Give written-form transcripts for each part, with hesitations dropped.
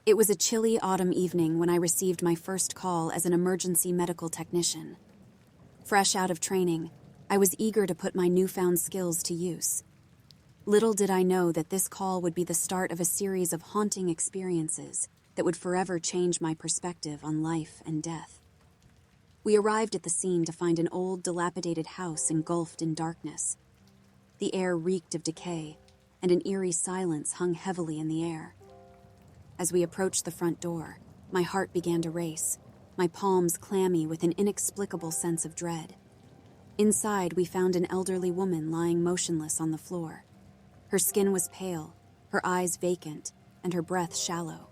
It was a chilly autumn evening when I received my first call as an emergency medical technician. Fresh out of training, I was eager to put my newfound skills to use. Little did I know that this call would be the start of a series of haunting experiences that would forever change my perspective on life and death. We arrived at the scene to find an old, dilapidated house engulfed in darkness. The air reeked of decay, and an eerie silence hung heavily in the air. As we approached the front door, my heart began to race, my palms clammy with an inexplicable sense of dread. Inside, we found an elderly woman lying motionless on the floor. Her skin was pale, her eyes vacant, and her breath shallow.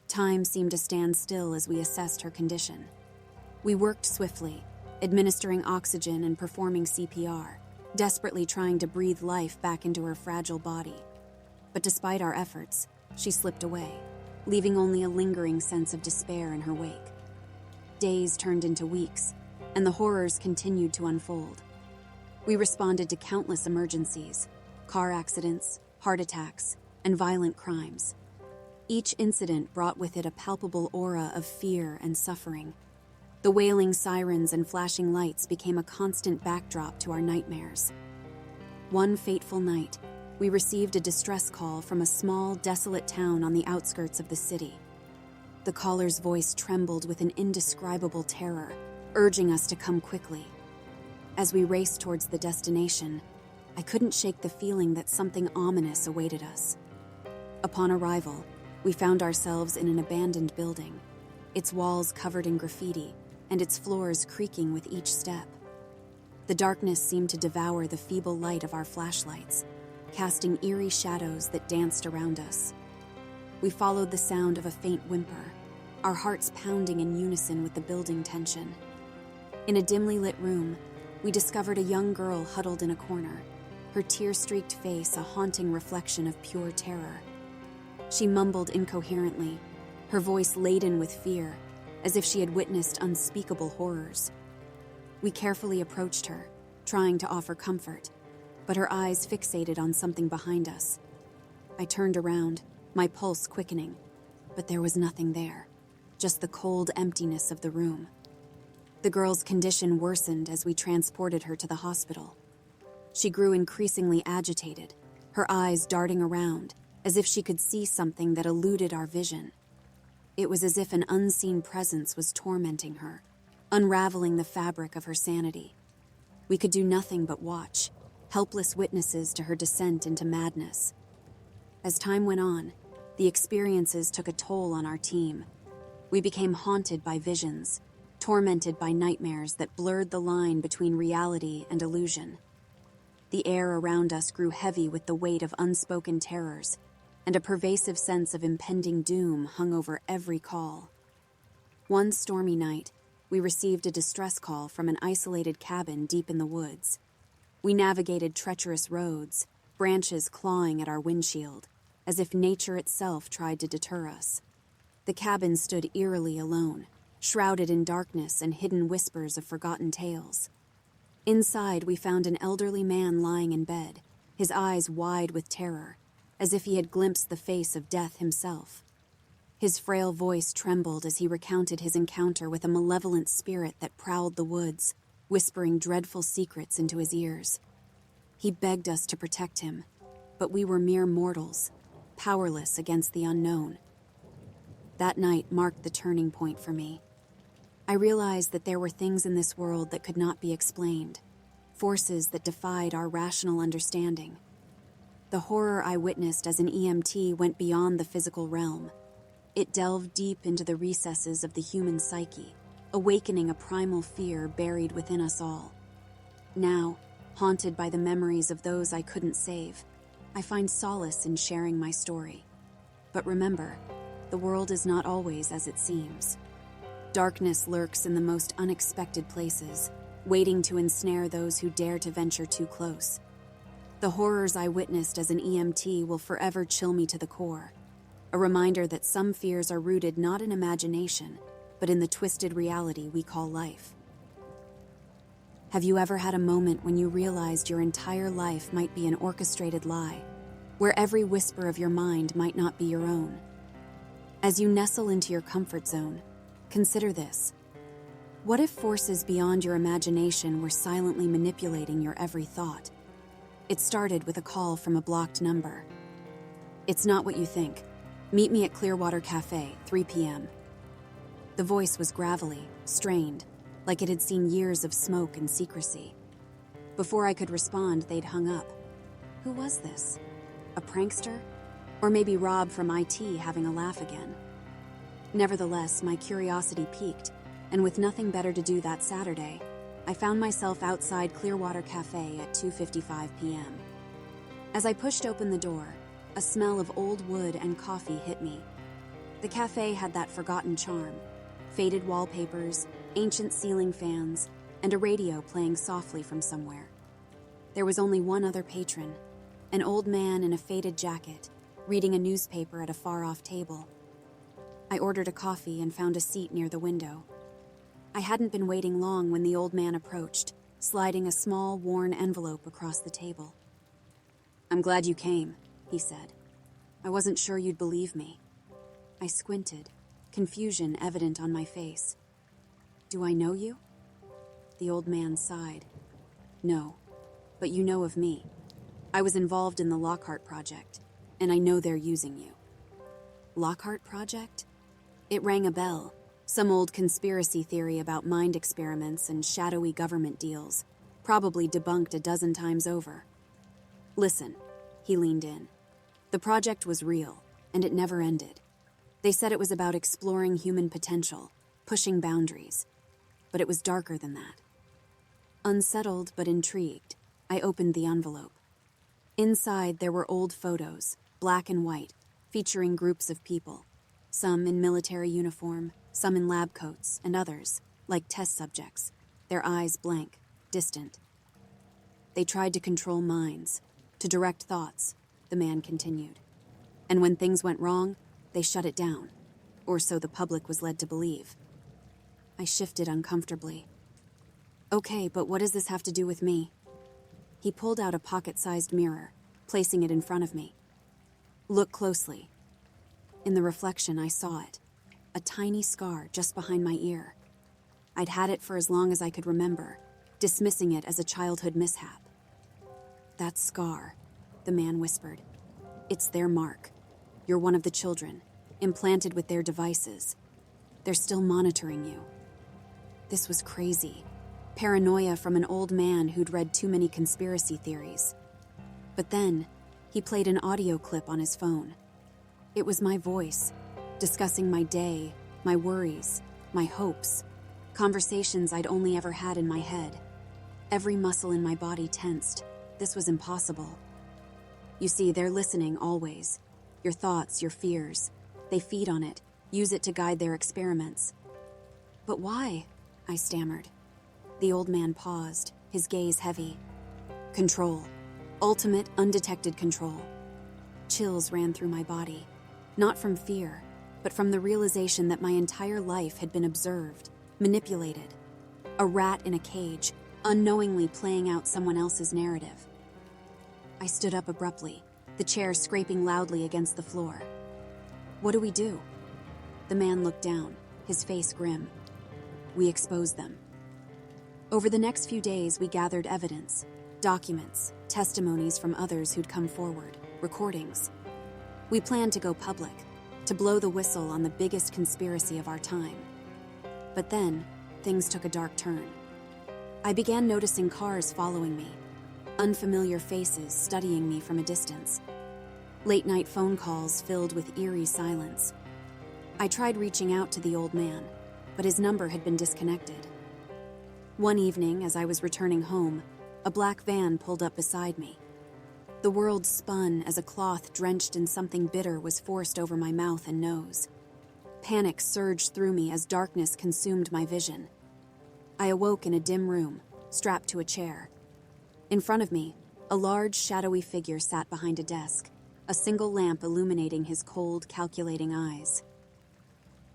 Time seemed to stand still as we assessed her condition. We worked swiftly, administering oxygen and performing CPR, desperately trying to breathe life back into her fragile body. But despite our efforts, she slipped away, leaving only a lingering sense of despair in her wake. Days turned into weeks, and the horrors continued to unfold. We responded to countless emergencies, car accidents, heart attacks, and violent crimes. Each incident brought with it a palpable aura of fear and suffering. The wailing sirens and flashing lights became a constant backdrop to our nightmares. One fateful night, we received a distress call from a small, desolate town on the outskirts of the city. The caller's voice trembled with an indescribable terror, urging us to come quickly. As we raced towards the destination, I couldn't shake the feeling that something ominous awaited us. Upon arrival, we found ourselves in an abandoned building, its walls covered in graffiti and its floors creaking with each step. The darkness seemed to devour the feeble light of our flashlights, casting eerie shadows that danced around us. We followed the sound of a faint whimper, our hearts pounding in unison with the building tension. In a dimly lit room, we discovered a young girl huddled in a corner, her tear-streaked face a haunting reflection of pure terror. She mumbled incoherently, her voice laden with fear, as if she had witnessed unspeakable horrors. We carefully approached her, trying to offer comfort, but her eyes fixated on something behind us. I turned around, my pulse quickening, but there was nothing there, just the cold emptiness of the room. The girl's condition worsened as we transported her to the hospital. She grew increasingly agitated, her eyes darting around, as if she could see something that eluded our vision. It was as if an unseen presence was tormenting her, unraveling the fabric of her sanity. We could do nothing but watch, helpless witnesses to her descent into madness. As time went on, the experiences took a toll on our team. We became haunted by visions, tormented by nightmares that blurred the line between reality and illusion. The air around us grew heavy with the weight of unspoken terrors, and a pervasive sense of impending doom hung over every call. One stormy night, we received a distress call from an isolated cabin deep in the woods. We navigated treacherous roads, branches clawing at our windshield, as if nature itself tried to deter us. The cabin stood eerily alone, shrouded in darkness and hidden whispers of forgotten tales. Inside, we found an elderly man lying in bed, his eyes wide with terror, as if he had glimpsed the face of death himself. His frail voice trembled as he recounted his encounter with a malevolent spirit that prowled the woods, whispering dreadful secrets into his ears. He begged us to protect him, but we were mere mortals, powerless against the unknown. That night marked the turning point for me. I realized that there were things in this world that could not be explained, forces that defied our rational understanding. The horror I witnessed as an EMT went beyond the physical realm. It delved deep into the recesses of the human psyche, awakening a primal fear buried within us all. Now, haunted by the memories of those I couldn't save, I find solace in sharing my story. But remember, the world is not always as it seems. Darkness lurks in the most unexpected places, waiting to ensnare those who dare to venture too close. The horrors I witnessed as an EMT will forever chill me to the core, a reminder that some fears are rooted not in imagination, but in the twisted reality we call life. Have you ever had a moment when you realized your entire life might be an orchestrated lie, where every whisper of your mind might not be your own? As you nestle into your comfort zone, consider this. What if forces beyond your imagination were silently manipulating your every thought? It started with a call from a blocked number. "It's not what you think. Meet me at Clearwater Cafe, 3 p.m. The voice was gravelly, strained, like it had seen years of smoke and secrecy. Before I could respond, they'd hung up. Who was this? A prankster? Or maybe Rob from IT having a laugh again? Nevertheless, my curiosity piqued, and with nothing better to do that Saturday, I found myself outside Clearwater Cafe at 2:55 p.m. As I pushed open the door, a smell of old wood and coffee hit me. The cafe had that forgotten charm: faded wallpapers, ancient ceiling fans, and a radio playing softly from somewhere. There was only one other patron, an old man in a faded jacket, reading a newspaper at a far-off table. I ordered a coffee and found a seat near the window. I hadn't been waiting long when the old man approached, sliding a small, worn envelope across the table. "I'm glad you came," he said. "I wasn't sure you'd believe me." I squinted, confusion evident on my face. "Do I know you?" The old man sighed. "No, but you know of me. I was involved in the Lockhart Project, and I know they're using you." Lockhart Project? It rang a bell. Some old conspiracy theory about mind experiments and shadowy government deals, probably debunked a dozen times over. "Listen," he leaned in. "The project was real, and it never ended. They said it was about exploring human potential, pushing boundaries. But it was darker than that." Unsettled but intrigued, I opened the envelope. Inside, there were old photos, black and white, featuring groups of people. Some in military uniform, some in lab coats, and others, like test subjects, their eyes blank, distant. "They tried to control minds, to direct thoughts," the man continued. "And when things went wrong, they shut it down, or so the public was led to believe." I shifted uncomfortably. "Okay, but what does this have to do with me?" He pulled out a pocket-sized mirror, placing it in front of me. "Look closely." In the reflection, I saw it. A tiny scar just behind my ear. I'd had it for as long as I could remember, dismissing it as a childhood mishap. "That scar," the man whispered. "It's their mark. You're one of the children, implanted with their devices. They're still monitoring you." This was crazy. Paranoia from an old man who'd read too many conspiracy theories. But then, he played an audio clip on his phone. It was my voice, discussing my day, my worries, my hopes, conversations I'd only ever had in my head. Every muscle in my body tensed. This was impossible. "You see, they're listening always. Your thoughts, your fears. They feed on it, use it to guide their experiments." "But why?" I stammered. The old man paused, his gaze heavy. "Control. Ultimate, undetected control." Chills ran through my body. Not from fear, but from the realization that my entire life had been observed, manipulated. A rat in a cage, unknowingly playing out someone else's narrative. I stood up abruptly, the chair scraping loudly against the floor. "What do we do?" The man looked down, his face grim. "We expose them." Over the next few days, we gathered evidence, documents, testimonies from others who'd come forward, recordings. We planned to go public, to blow the whistle on the biggest conspiracy of our time. But then, things took a dark turn. I began noticing cars following me, unfamiliar faces studying me from a distance. Late-night phone calls filled with eerie silence. I tried reaching out to the old man, but his number had been disconnected. One evening, as I was returning home, a black van pulled up beside me. The world spun as a cloth drenched in something bitter was forced over my mouth and nose. Panic surged through me as darkness consumed my vision. I awoke in a dim room, strapped to a chair. In front of me, a large, shadowy figure sat behind a desk, a single lamp illuminating his cold, calculating eyes.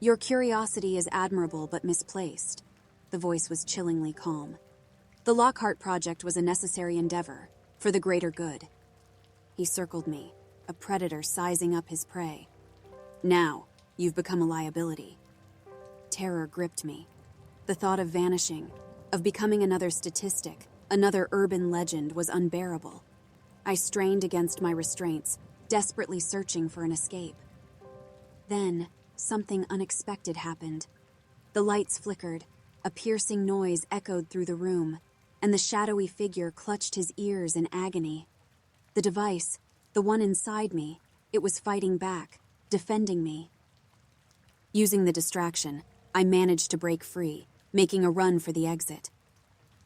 "Your curiosity is admirable but misplaced." The voice was chillingly calm. "The Lockhart Project was a necessary endeavor, for the greater good." He circled me, a predator sizing up his prey. "Now, You've become a liability. Terror gripped me. The thought of vanishing, of becoming another statistic, another urban legend was unbearable. I strained against my restraints, desperately searching for an escape. Then, something unexpected happened. The lights flickered, a piercing noise echoed through the room, and the shadowy figure clutched his ears in agony. The device, the one inside me, it was fighting back, defending me. Using the distraction, I managed to break free, making a run for the exit.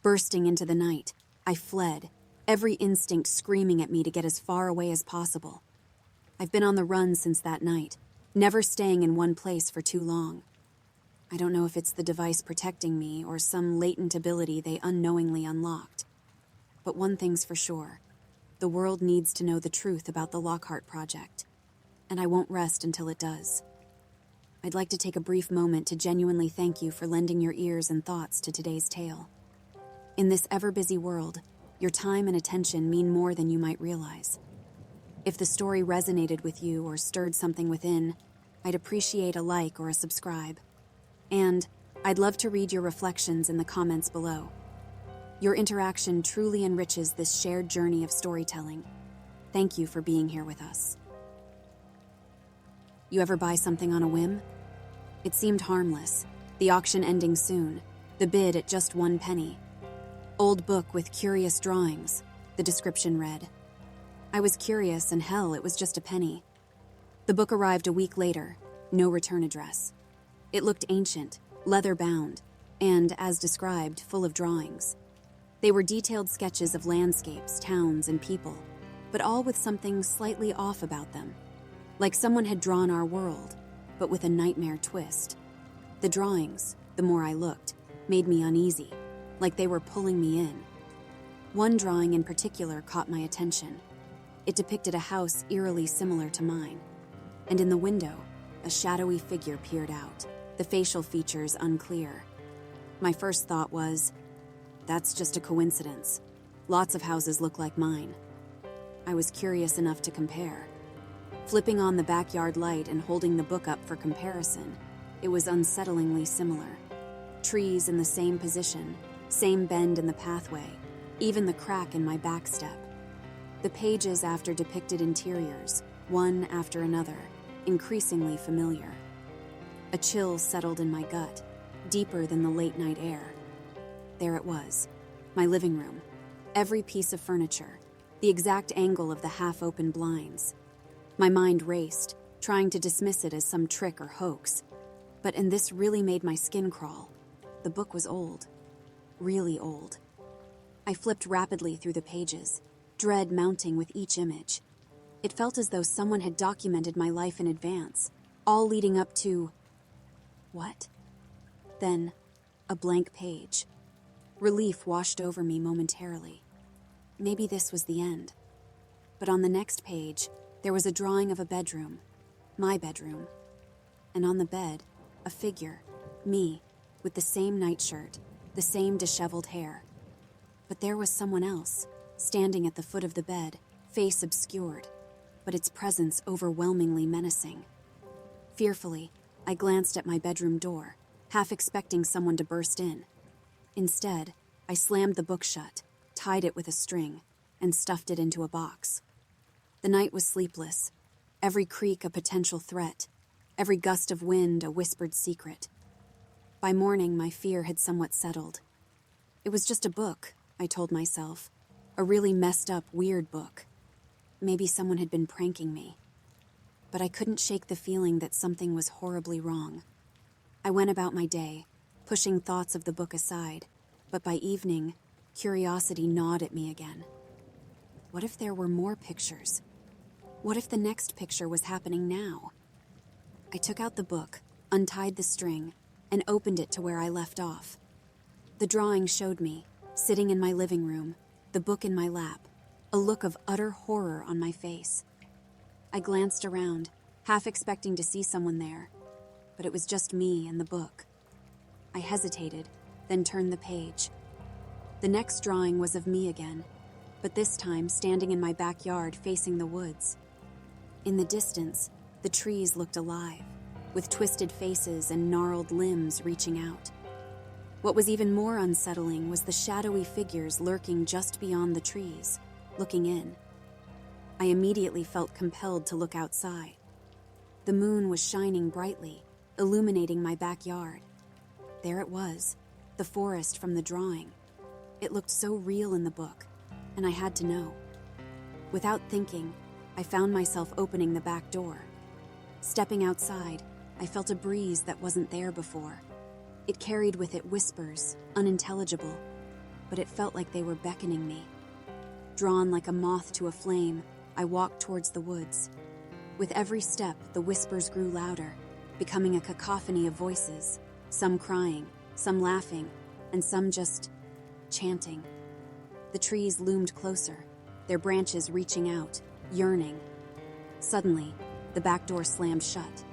Bursting into the night, I fled, every instinct screaming at me to get as far away as possible. I've been on the run since that night, never staying in one place for too long. I don't know if it's the device protecting me or some latent ability they unknowingly unlocked. But one thing's for sure. The world needs to know the truth about the Lockhart Project, and I won't rest until it does. I'd like to take a brief moment to genuinely thank you for lending your ears and thoughts to today's tale. In this ever-busy world, your time and attention mean more than you might realize. If the story resonated with you or stirred something within, I'd appreciate a like or a subscribe. And I'd love to read your reflections in the comments below. Your interaction truly enriches this shared journey of storytelling. Thank you for being here with us. You ever buy something on a whim? It seemed harmless, the auction ending soon, the bid at just 1 penny. Old book with curious drawings, the description read. I was curious, and hell, it was just a penny. The book arrived a week later, no return address. It looked ancient, leather-bound, and, as described, full of drawings. They were detailed sketches of landscapes, towns, and people, but all with something slightly off about them. Like someone had drawn our world, but with a nightmare twist. The drawings, the more I looked, made me uneasy, like they were pulling me in. One drawing in particular caught my attention. It depicted a house eerily similar to mine, and in the window, a shadowy figure peered out, the facial features unclear. My first thought was, that's just a coincidence. Lots of houses look like mine. I was curious enough to compare. Flipping on the backyard light and holding the book up for comparison, it was unsettlingly similar. Trees in the same position, same bend in the pathway, even the crack in my back step. The pages after depicted interiors, one after another, increasingly familiar. A chill settled in my gut, deeper than the late-night air. There it was, my living room. Every piece of furniture, the exact angle of the half-open blinds. My mind raced, trying to dismiss it as some trick or hoax. And this really made my skin crawl. The book was old. Really old. I flipped rapidly through the pages, dread mounting with each image. It felt as though someone had documented my life in advance, all leading up to... what? Then, a blank page. Relief washed over me momentarily. Maybe this was the end. But on the next page, there was a drawing of a bedroom, my bedroom. And on the bed, a figure, me, with the same nightshirt, the same disheveled hair. But there was someone else, standing at the foot of the bed, face obscured, but its presence overwhelmingly menacing. Fearfully, I glanced at my bedroom door, half expecting someone to burst in. Instead, I slammed the book shut, tied it with a string, and stuffed it into a box. The night was sleepless, every creak a potential threat, every gust of wind a whispered secret. By morning, my fear had somewhat settled. It was just a book, I told myself, a really messed up, weird book. Maybe someone had been pranking me. But I couldn't shake the feeling that something was horribly wrong. I went about my day, pushing thoughts of the book aside, but by evening, curiosity gnawed at me again. What if there were more pictures? What if the next picture was happening now? I took out the book, untied the string, and opened it to where I left off. The drawing showed me, sitting in my living room, the book in my lap, a look of utter horror on my face. I glanced around, half expecting to see someone there, but it was just me and the book. I hesitated, then turned the page. The next drawing was of me again, but this time standing in my backyard facing the woods. In the distance, the trees looked alive, with twisted faces and gnarled limbs reaching out. What was even more unsettling was the shadowy figures lurking just beyond the trees, looking in. I immediately felt compelled to look outside. The moon was shining brightly, illuminating my backyard. There it was, the forest from the drawing. It looked so real in the book, and I had to know. Without thinking, I found myself opening the back door. Stepping outside, I felt a breeze that wasn't there before. It carried with it whispers, unintelligible, but it felt like they were beckoning me. Drawn like a moth to a flame, I walked towards the woods. With every step, the whispers grew louder, becoming a cacophony of voices, some crying, some laughing, and some just chanting. The trees loomed closer, their branches reaching out, yearning. Suddenly, the back door slammed shut.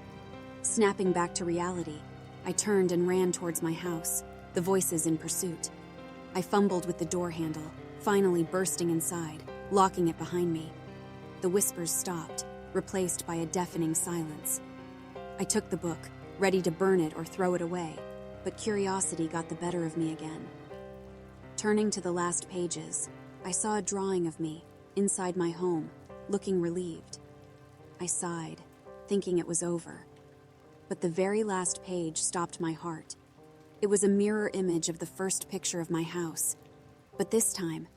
Snapping back to reality, I turned and ran towards my house, the voices in pursuit. I fumbled with the door handle, finally bursting inside, locking it behind me. The whispers stopped, replaced by a deafening silence. I took the book, ready to burn it or throw it away, but curiosity got the better of me again. Turning to the last pages, I saw a drawing of me, inside my home, looking relieved. I sighed, thinking it was over. But the very last page stopped my heart. It was a mirror image of the first picture of my house. But this time,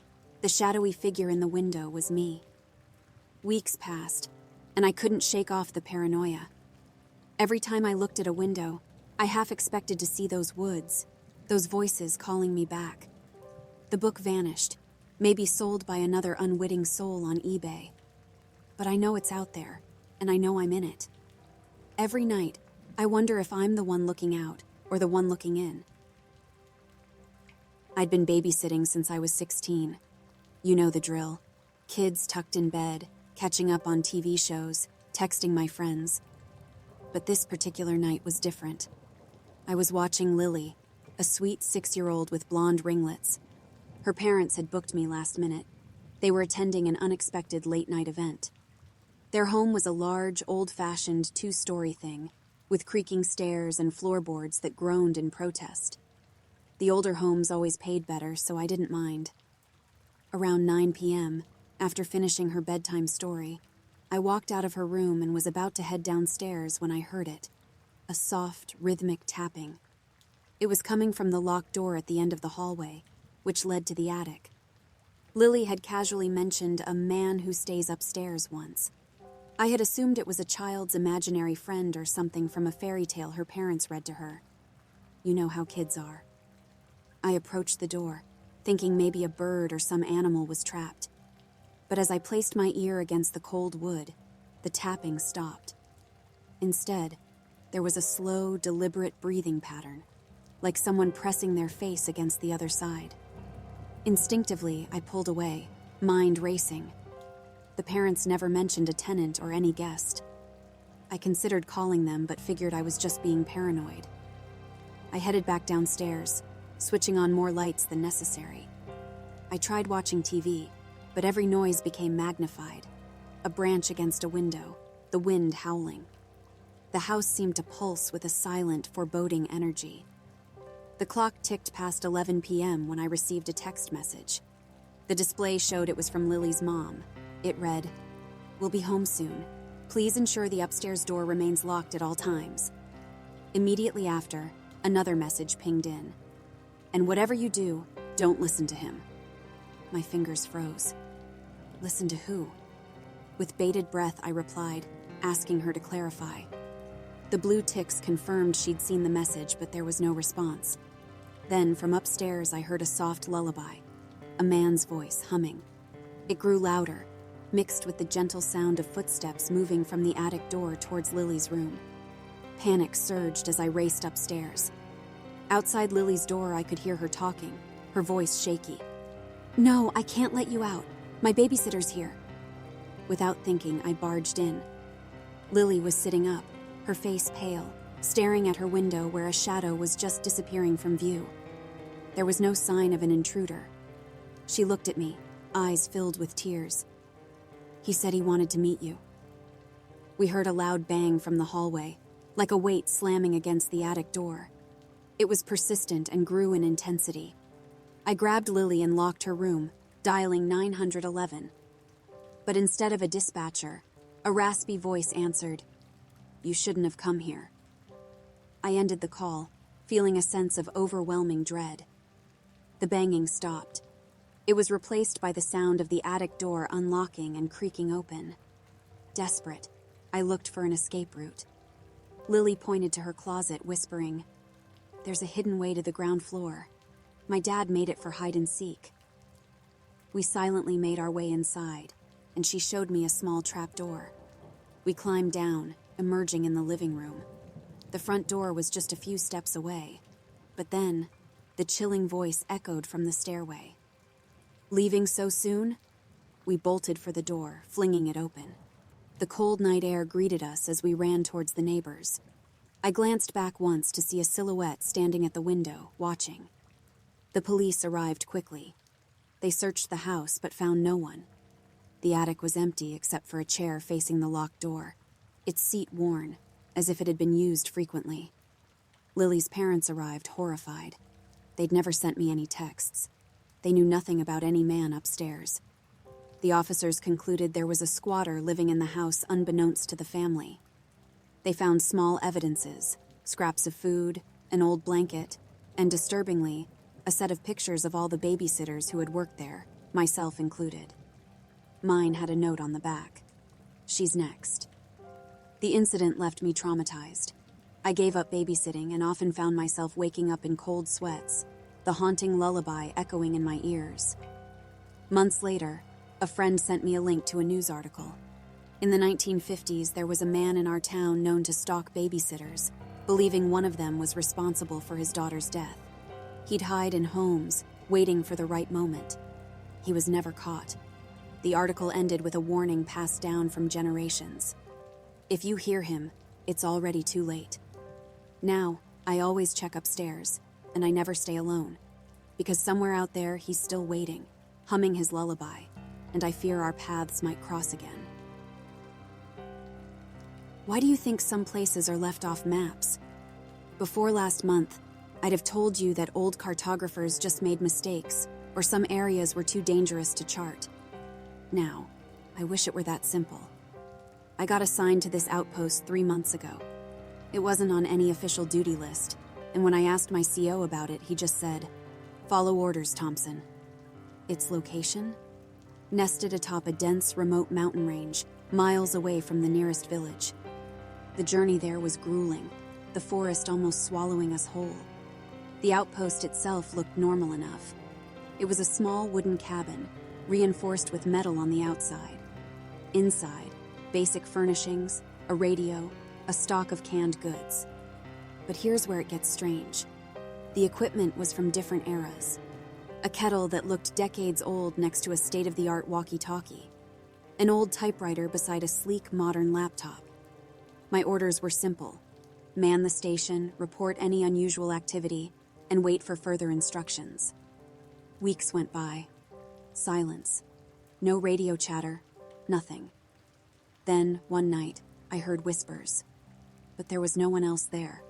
the shadowy figure in the window was me. Weeks passed, and I couldn't shake off the paranoia. Every time I looked at a window, I half expected to see those woods, those voices calling me back. The book vanished, maybe sold by another unwitting soul on eBay. But I know it's out there, and I know I'm in it. Every night, I wonder if I'm the one looking out or the one looking in. I'd been babysitting since I was 16. You know the drill. Kids tucked in bed, catching up on TV shows, texting my friends. But this particular night was different. I was watching Lily, a sweet 6-year-old with blonde ringlets. Her parents had booked me last minute. They were attending an unexpected late-night event. Their home was a large, old-fashioned 2-story thing, with creaking stairs and floorboards that groaned in protest. The older homes always paid better, so I didn't mind. Around 9 p.m., after finishing her bedtime story, I walked out of her room and was about to head downstairs when I heard it. A soft, rhythmic tapping. It was coming from the locked door at the end of the hallway, which led to the attic. Lily had casually mentioned a man who stays upstairs once. I had assumed it was a child's imaginary friend or something from a fairy tale her parents read to her. You know how kids are. I approached the door, thinking maybe a bird or some animal was trapped. But as I placed my ear against the cold wood, the tapping stopped. Instead, there was a slow, deliberate breathing pattern, like someone pressing their face against the other side. Instinctively, I pulled away, mind racing. The parents never mentioned a tenant or any guest. I considered calling them, but figured I was just being paranoid. I headed back downstairs, switching on more lights than necessary. I tried watching TV, but every noise became magnified. A branch against a window, the wind howling. The house seemed to pulse with a silent, foreboding energy. The clock ticked past 11 p.m. when I received a text message. The display showed it was from Lily's mom. It read, "We'll be home soon. Please ensure the upstairs door remains locked at all times." Immediately after, another message pinged in. "And whatever you do, don't listen to him." My fingers froze. Listen to who? With bated breath, I replied, asking her to clarify. The blue ticks confirmed she'd seen the message, but there was no response. Then, from upstairs, I heard a soft lullaby, a man's voice humming. It grew louder, mixed with the gentle sound of footsteps moving from the attic door towards Lily's room. Panic surged as I raced upstairs. Outside Lily's door, I could hear her talking, her voice shaky. "No, I can't let you out. My babysitter's here." Without thinking, I barged in. Lily was sitting up, her face pale, staring at her window where a shadow was just disappearing from view. There was no sign of an intruder. She looked at me, eyes filled with tears. "He said he wanted to meet you." We heard a loud bang from the hallway. like a weight slamming against the attic door. It was persistent and grew in intensity. I grabbed Lily and locked her room, dialing 911. But instead of a dispatcher, a raspy voice answered, "You shouldn't have come here." I ended the call, feeling a sense of overwhelming dread. The banging stopped. It was replaced by the sound of the attic door unlocking and creaking open. Desperate, I looked for an escape route. Lily pointed to her closet, whispering, "There's a hidden way to the ground floor. My dad made it for hide and seek." We silently made our way inside, and she showed me a small trap door. We climbed down, emerging in the living room. The front door was just a few steps away, but then the chilling voice echoed from the stairway. "Leaving so soon?" We bolted for the door, flinging it open. The cold night air greeted us as we ran towards the neighbors. I glanced back once to see a silhouette standing at the window, watching. The police arrived quickly. They searched the house but found no one. The attic was empty except for a chair facing the locked door, its seat worn, as if it had been used frequently. Lily's parents arrived, horrified. They'd never sent me any texts. They knew nothing about any man upstairs. The officers concluded there was a squatter living in the house unbeknownst to the family. They found small evidences, scraps of food, an old blanket, and disturbingly, a set of pictures of all the babysitters who had worked there, myself included. Mine had a note on the back. "She's next." The incident left me traumatized. I gave up babysitting and often found myself waking up in cold sweats, the haunting lullaby echoing in my ears. Months later, a friend sent me a link to a news article. In the 1950s, there was a man in our town known to stalk babysitters, believing one of them was responsible for his daughter's death. He'd hide in homes, waiting for the right moment. He was never caught. The article ended with a warning passed down from generations. If you hear him, it's already too late. Now, I always check upstairs, and I never stay alone, because somewhere out there he's still waiting, humming his lullaby, and I fear our paths might cross again. Why do you think some places are left off maps? Before last month, I'd have told you that old cartographers just made mistakes, or some areas were too dangerous to chart. Now, I wish it were that simple. I got assigned to this outpost 3 months ago. It wasn't on any official duty list, and when I asked my CO about it, he just said, "Follow orders, Thompson." Its location? Nested atop a dense, remote mountain range, miles away from the nearest village. The journey there was grueling, the forest almost swallowing us whole. The outpost itself looked normal enough. It was a small wooden cabin, reinforced with metal on the outside. Inside, basic furnishings, a radio, a stock of canned goods. But here's where it gets strange. The equipment was from different eras. A kettle that looked decades old next to a state-of-the-art walkie-talkie. An old typewriter beside a sleek modern laptop. My orders were simple. Man the station, report any unusual activity, and wait for further instructions. Weeks went by. Silence. No radio chatter. Nothing. Then, one night, I heard whispers. But there was no one else there.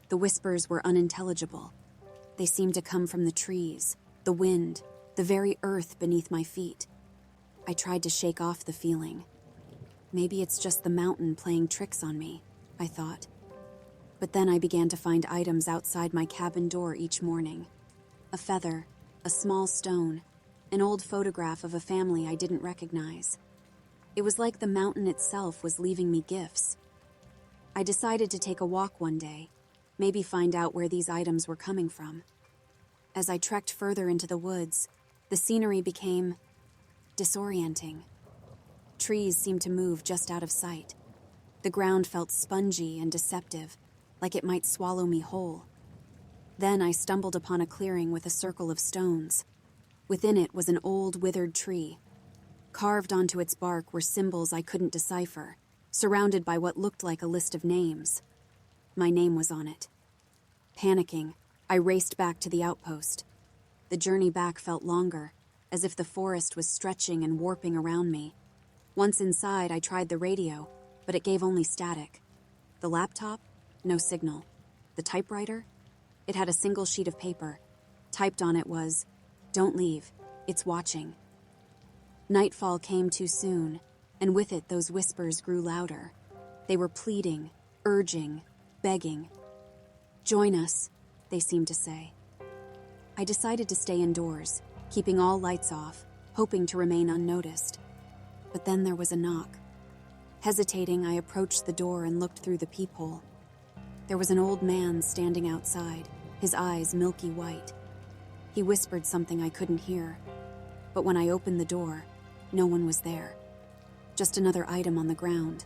The whispers were unintelligible. They seemed to come from the trees, the wind, the very earth beneath my feet. I tried to shake off the feeling. Maybe it's just the mountain playing tricks on me, I thought. But then I began to find items outside my cabin door each morning. A feather, a small stone, an old photograph of a family I didn't recognize. It was like the mountain itself was leaving me gifts. I decided to take a walk one day, maybe find out where these items were coming from. As I trekked further into the woods, the scenery became disorienting. Trees seemed to move just out of sight. The ground felt spongy and deceptive, like it might swallow me whole. Then I stumbled upon a clearing with a circle of stones. Within it was an old, withered tree. Carved onto its bark were symbols I couldn't decipher, surrounded by what looked like a list of names. My name was on it. Panicking, I raced back to the outpost. The journey back felt longer, as if the forest was stretching and warping around me. Once inside, I tried the radio, but it gave only static. The laptop? No signal. The typewriter? It had a single sheet of paper. Typed on it was, "Don't leave. It's watching." Nightfall came too soon, and with it those whispers grew louder. They were pleading, urging, begging. "Join us," they seemed to say. I decided to stay indoors, keeping all lights off, hoping to remain unnoticed. But then there was a knock. Hesitating, I approached the door and looked through the peephole. There was an old man standing outside, his eyes milky white. He whispered something I couldn't hear, but when I opened the door, no one was there. Just another item on the ground.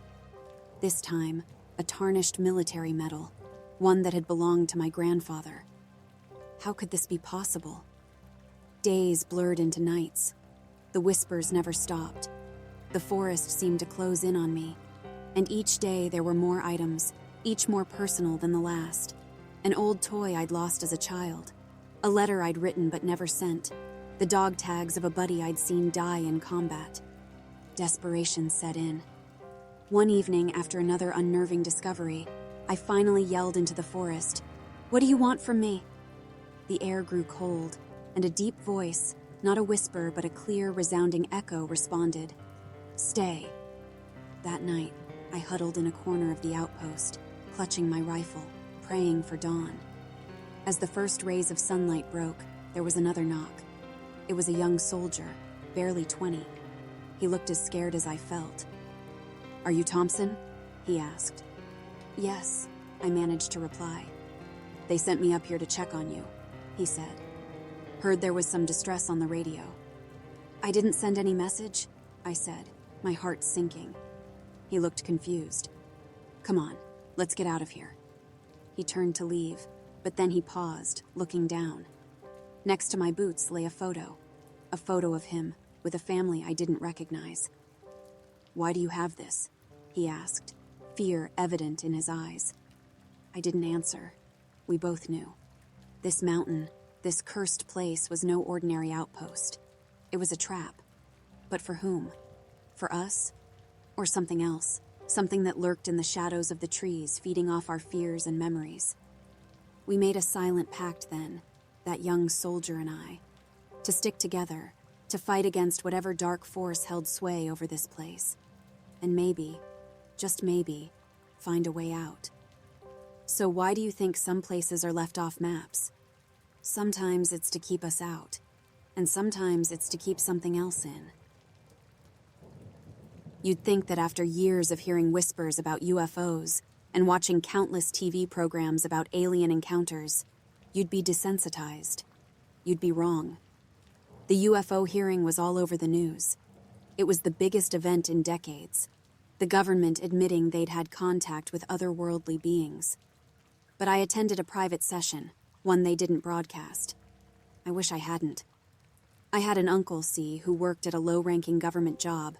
This time, a tarnished military medal, one that had belonged to my grandfather. How could this be possible? Days blurred into nights. The whispers never stopped. The forest seemed to close in on me, and each day there were more items, each more personal than the last. An old toy I'd lost as a child, a letter I'd written but never sent, the dog tags of a buddy I'd seen die in combat. Desperation set in. One evening, after another unnerving discovery, I finally yelled into the forest, "What do you want from me?" The air grew cold, and a deep voice, not a whisper but a clear, resounding echo, responded, "Stay." That night, I huddled in a corner of the outpost, clutching my rifle, praying for dawn. As the first rays of sunlight broke, there was another knock. It was a young soldier, barely 20. He looked as scared as I felt. "Are you Thompson?" he asked. "Yes," I managed to reply. "They sent me up here to check on you," he said. "Heard there was some distress on the radio." "I didn't send any message," I said, my heart sinking. He looked confused. "Come on, let's get out of here." He turned to leave, but then he paused, looking down. Next to my boots lay a photo of him with a family I didn't recognize. "Why do you have this?" he asked, fear evident in his eyes. I didn't answer. We both knew. This mountain, this cursed place, was no ordinary outpost. It was a trap. But for whom? For us? Or something else? Something that lurked in the shadows of the trees, feeding off our fears and memories. We made a silent pact then, that young soldier and I, to stick together, to fight against whatever dark force held sway over this place, and maybe, just maybe, find a way out. So why do you think some places are left off maps? Sometimes it's to keep us out, and sometimes it's to keep something else in. You'd think that after years of hearing whispers about UFOs and watching countless TV programs about alien encounters, you'd be desensitized. You'd be wrong. The UFO hearing was all over the news. It was the biggest event in decades, the government admitting they'd had contact with otherworldly beings. But I attended a private session, one they didn't broadcast. I wish I hadn't. I had an uncle, see, who worked at a low-ranking government job,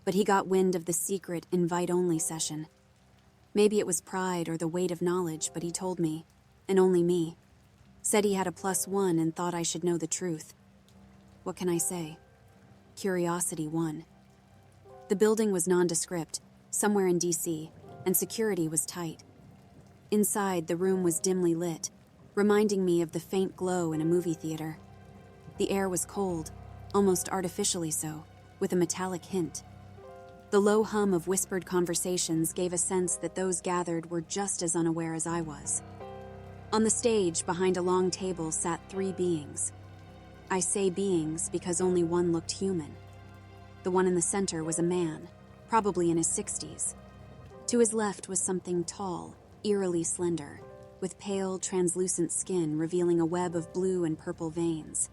but he got wind of the secret invite-only session. Maybe it was pride or the weight of knowledge, but he told me, and only me. Said he had a +1 and thought I should know the truth. What can I say? Curiosity won. The building was nondescript, somewhere in DC, and security was tight. Inside, the room was dimly lit, reminding me of the faint glow in a movie theater. The air was cold, almost artificially so, with a metallic hint. The low hum of whispered conversations gave a sense that those gathered were just as unaware as I was. On the stage, behind a long table, sat 3 beings. I say beings because only one looked human. The one in the center was a man, probably in his 60s. To his left was something tall, eerily slender, with pale, translucent skin revealing a web of blue and purple veins.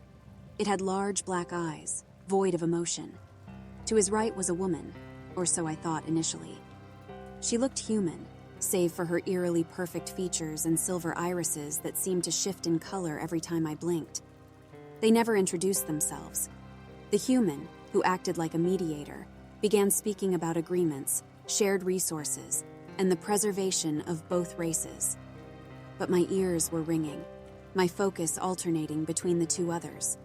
It had large black eyes, void of emotion. To his right was a woman, or so I thought initially. She looked human, save for her eerily perfect features and silver irises that seemed to shift in color every time I blinked. They never introduced themselves. The human, who acted like a mediator, began speaking about agreements, shared resources, and the preservation of both races. But my ears were ringing, my focus alternating between the 2 others.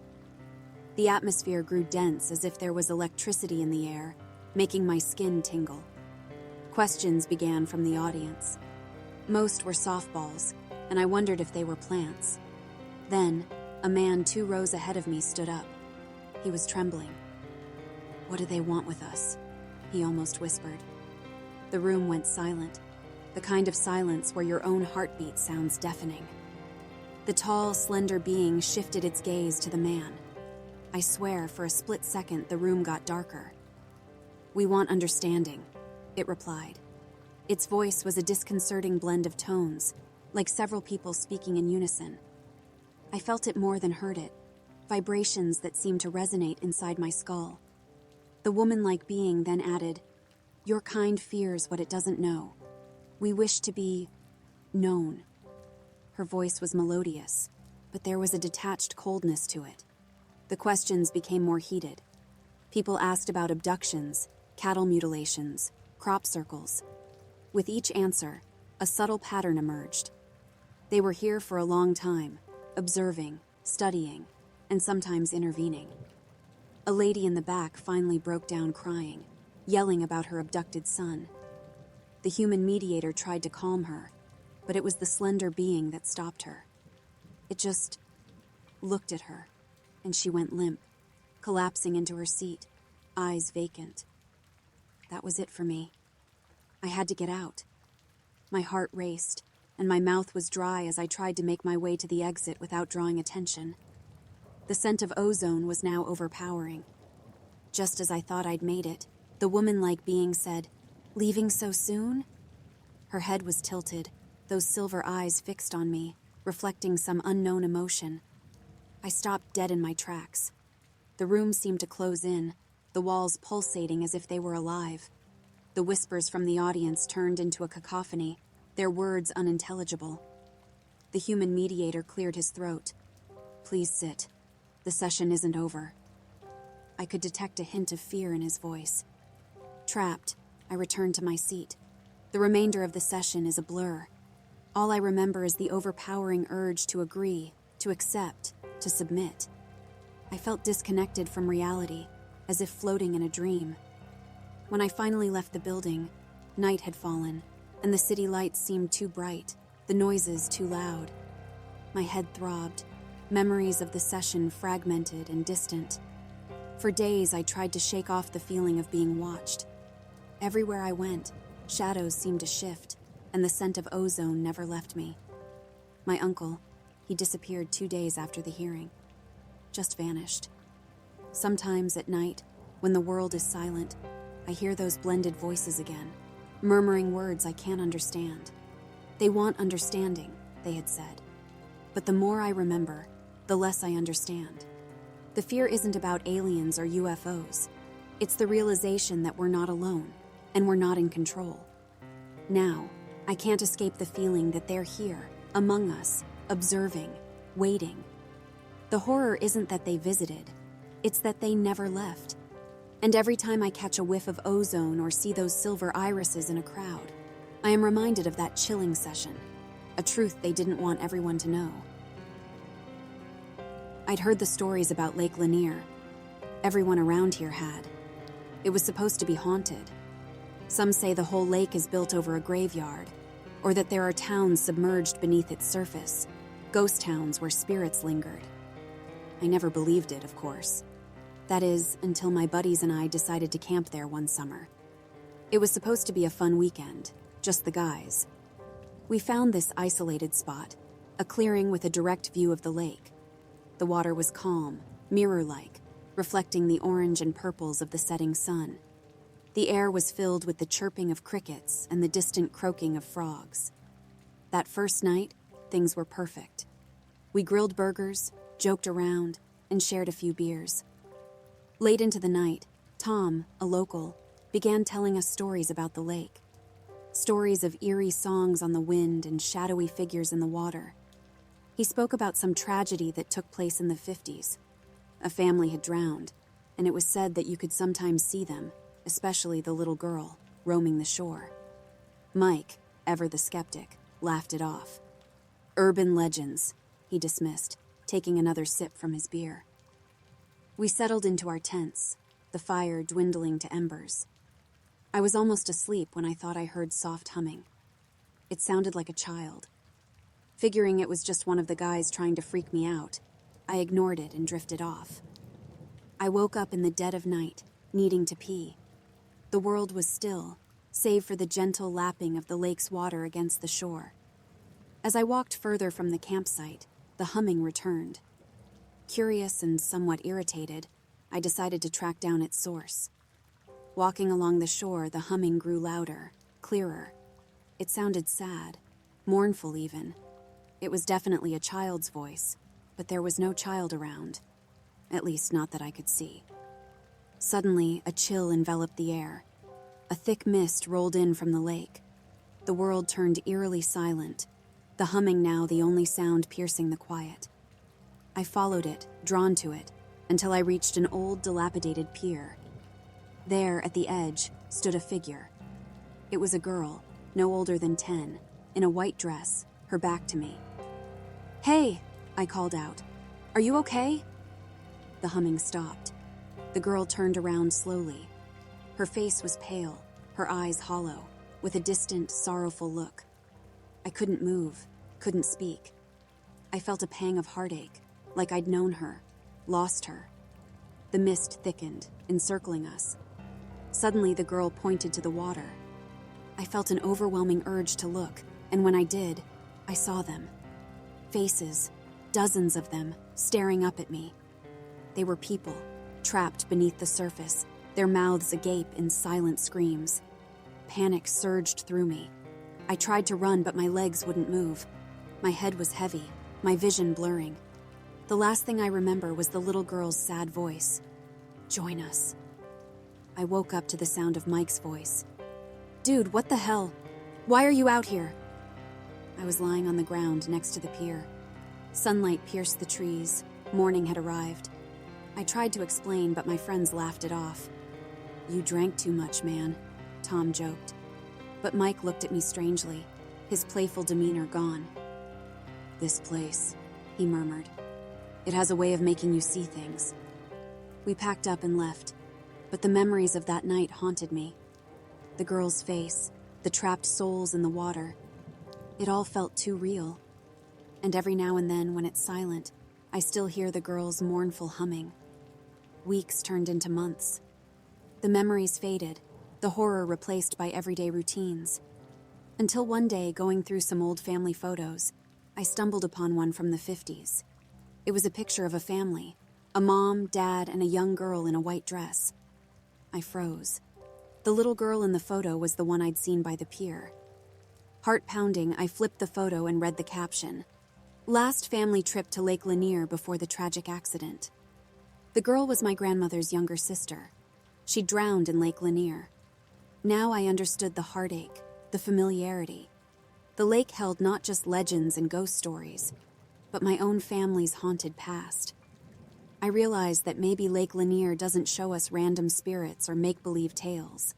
The atmosphere grew dense as if there was electricity in the air, making my skin tingle. Questions began from the audience. Most were softballs, and I wondered if they were plants. Then, a man 2 rows ahead of me stood up. He was trembling. "What do they want with us?" he almost whispered. The room went silent, the kind of silence where your own heartbeat sounds deafening. The tall, slender being shifted its gaze to the man. I swear, for a split second, the room got darker. "We want understanding," it replied. Its voice was a disconcerting blend of tones, like several people speaking in unison. I felt it more than heard it, vibrations that seemed to resonate inside my skull. The woman-like being then added, "Your kind fears what it doesn't know. We wish to be known." Her voice was melodious, but there was a detached coldness to it. The questions became more heated. People asked about abductions, cattle mutilations, crop circles. With each answer, a subtle pattern emerged. They were here for a long time, observing, studying, and sometimes intervening. A lady in the back finally broke down crying, yelling about her abducted son. The human mediator tried to calm her, but it was the slender being that stopped her. It just looked at her, and she went limp, collapsing into her seat, eyes vacant. That was it for me. I had to get out. My heart raced, and my mouth was dry as I tried to make my way to the exit without drawing attention. The scent of ozone was now overpowering. Just as I thought I'd made it, the woman-like being said, "Leaving so soon?" Her head was tilted, those silver eyes fixed on me, reflecting some unknown emotion. I stopped dead in my tracks. The room seemed to close in, the walls pulsating as if they were alive. The whispers from the audience turned into a cacophony, their words unintelligible. The human mediator cleared his throat. "Please sit. The session isn't over." I could detect a hint of fear in his voice. Trapped, I returned to my seat. The remainder of the session is a blur. All I remember is the overpowering urge to agree, to accept, to submit. I felt disconnected from reality, as if floating in a dream. When I finally left the building, night had fallen, and the city lights seemed too bright, the noises too loud. My head throbbed, memories of the session fragmented and distant. For days, I tried to shake off the feeling of being watched. Everywhere I went, shadows seemed to shift, and the scent of ozone never left me. My uncle, he disappeared 2 days after the hearing. Just vanished. Sometimes at night, when the world is silent, I hear those blended voices again, murmuring words I can't understand. They want understanding, they had said. But the more I remember, the less I understand. The fear isn't about aliens or UFOs. It's the realization that we're not alone, and we're not in control. Now, I can't escape the feeling that they're here, among us, observing, waiting. The horror isn't that they visited, it's that they never left. And every time I catch a whiff of ozone or see those silver irises in a crowd, I am reminded of that chilling session, a truth they didn't want everyone to know. I'd heard the stories about Lake Lanier. Everyone around here had. It was supposed to be haunted. Some say the whole lake is built over a graveyard, or that there are towns submerged beneath its surface, ghost towns where spirits lingered. I never believed it, of course. That is, until my buddies and I decided to camp there one summer. It was supposed to be a fun weekend, just the guys. We found this isolated spot, a clearing with a direct view of the lake. The water was calm, mirror-like, reflecting the orange and purples of the setting sun. The air was filled with the chirping of crickets and the distant croaking of frogs. That first night, things were perfect. We grilled burgers, joked around, and shared a few beers. Late into the night, Tom, a local, began telling us stories about the lake. Stories of eerie songs on the wind and shadowy figures in the water. He spoke about some tragedy that took place in the 50s. A family had drowned, and it was said that you could sometimes see them, especially the little girl, roaming the shore. Mike, ever the skeptic, laughed it off. "Urban legends," he dismissed, taking another sip from his beer. We settled into our tents, the fire dwindling to embers. I was almost asleep when I thought I heard soft humming. It sounded like a child. Figuring it was just one of the guys trying to freak me out, I ignored it and drifted off. I woke up in the dead of night, needing to pee. The world was still, save for the gentle lapping of the lake's water against the shore. As I walked further from the campsite, the humming returned. Curious and somewhat irritated, I decided to track down its source. Walking along the shore, the humming grew louder, clearer. It sounded sad, mournful even. It was definitely a child's voice, but there was no child around. At least not that I could see. Suddenly, a chill enveloped the air. A thick mist rolled in from the lake. The world turned eerily silent, the humming now the only sound piercing the quiet. I followed it, drawn to it, until I reached an old, dilapidated pier. There, at the edge, stood a figure. It was a girl, no older than 10, in a white dress, her back to me. "Hey," I called out. "Are you okay?" The humming stopped. The girl turned around slowly. Her face was pale, her eyes hollow, with a distant, sorrowful look. I couldn't move, couldn't speak. I felt a pang of heartache, like I'd known her, lost her. The mist thickened, encircling us. Suddenly, the girl pointed to the water. I felt an overwhelming urge to look, and when I did, I saw them. Faces, dozens of them, staring up at me. They were people, trapped beneath the surface, their mouths agape in silent screams. Panic surged through me. I tried to run, but my legs wouldn't move. My head was heavy, my vision blurring. The last thing I remember was the little girl's sad voice. "Join us." I woke up to the sound of Mike's voice. "Dude, what the hell? Why are you out here?" I was lying on the ground next to the pier. Sunlight pierced the trees. Morning had arrived. I tried to explain, but my friends laughed it off. "You drank too much, man," Tom joked. But Mike looked at me strangely, his playful demeanor gone. "This place," he murmured. "It has a way of making you see things." We packed up and left, but the memories of that night haunted me. The girl's face, the trapped souls in the water. It all felt too real. And every now and then, when it's silent, I still hear the girl's mournful humming. Weeks turned into months. The memories faded, the horror replaced by everyday routines. Until one day, going through some old family photos, I stumbled upon one from the 50s. It was a picture of a family, a mom, dad, and a young girl in a white dress. I froze. The little girl in the photo was the one I'd seen by the pier. Heart pounding, I flipped the photo and read the caption. "Last family trip to Lake Lanier before the tragic accident." The girl was my grandmother's younger sister. She drowned in Lake Lanier. Now I understood the heartache, the familiarity. The lake held not just legends and ghost stories, but my own family's haunted past. I realized that maybe Lake Lanier doesn't show us random spirits or make-believe tales.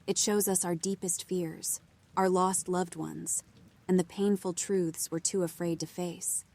It shows us our deepest fears, our lost loved ones, and the painful truths we're too afraid to face.